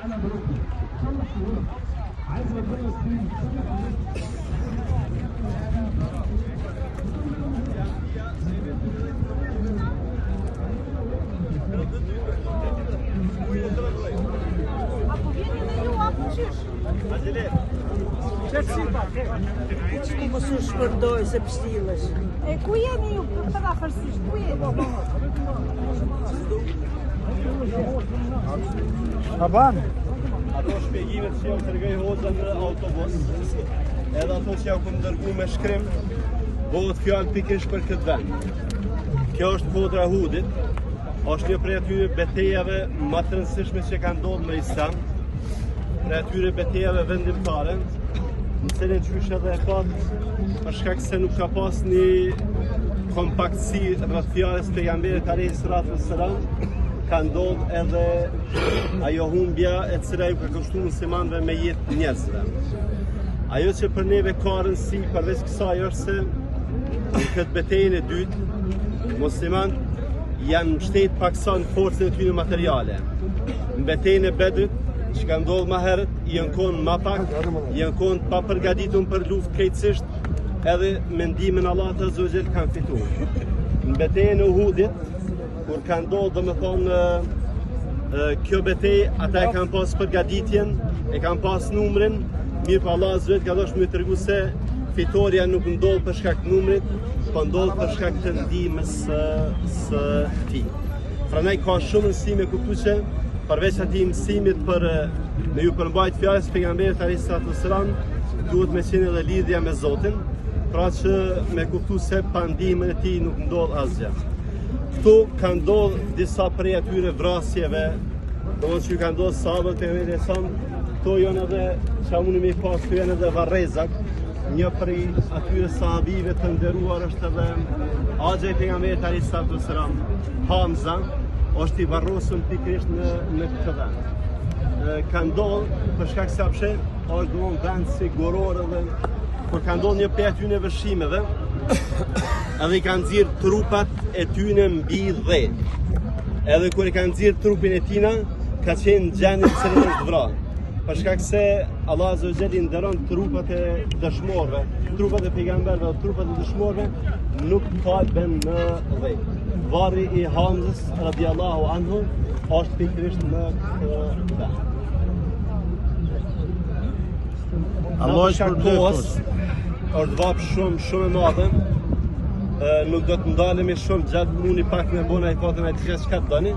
Që mos u shpërdoj se pështilesh. E ku jeni ju për të rafërsisht? Ku jeni? Shaban? Ato shpjegimet që jam tërgoj hoxha në autobus, edhe ato që jam këmë dërgu me shkrim, bëhet fjallë pikrish për këtë vend. Kjo është kodra Hudit, është një prej atyre betejave më të rëndësishme që ka ndodhur në Islam, prej atyre betejave vendimtare, në cilin qysh edhe e pat, për shkak se nuk ka pas një kompaktësi rreth fjalës së pejgamberit alayhi salatu wassalam, ka ndodhur edhe ajo humbja e cila ju ka kushtuar muslimanëve me jetë njerëzve. Ajo që për neve ka rëndësi përveç kësaj është se në këtë betejën e dytë, muslimanët janë mbështet paksa në forcën e tyre materiale. Në betejën e Bedrit, që ka ndodhur më herët, janë konë më pak, janë konë pa përgatitur për luftë krejtësisht, edhe me ndihmën e Allahut Azza wa Jall kanë fituar. Në betejën e Uhudit, kur ka ndodhur domethënë kjo betejë, ata e kanë pas përgatitjen, e kanë pas numrin, mirë pa Allah Azza wa Jall ka dashur më tregu se fitoria nuk ndodh për shkak të numrit, po ndodh për shkak të ndihmës së tij. Prandaj ka shumë rëndësi me kuptuar që përveç atij mësimit për me ju përmbajt fjalës pejgamberit alayhi salatu wassalam, duhet me qenë edhe lidhja me Zotin, pra që me kuptu se pa ndihmën e tij nuk ndodh asgjë. Këtu ka ndodhur disa prej atyre vrasjeve, domethënë që ka ndodhur sahabët e pejgamberit sa, këto janë edhe çka mundi me pas, këto janë edhe varrezak. Një prej atyre sahabive të nderuar është edhe Axha i pejgamberit alayhi salatu wassalam, Hamza, është i varrosur pikërisht në këtë vend. Ka ndodhur për shkak se apshe është domon vend siguror edhe kur ka ndodhur një prej atyre vëshimeve, edhe i kanë nxirr trupat e tyre mbi dhe. Edhe kur i kanë nxirr trupin e tina, ka qenë gjendje se është vrarë. Për shkak se Allah Azza wa Jall i nderon trupat e dëshmorëve, trupat e pejgamberëve, trupat e dëshmorëve nuk kalben në dhe. Varri i Hamzës radiallahu anhu është pikërisht në këtë vend. Allah i shpërblyes. Është vap shumë e madhe. Nuk do të ndalemi shumë gjatë, mundi pak me bona i patën e të çka doni.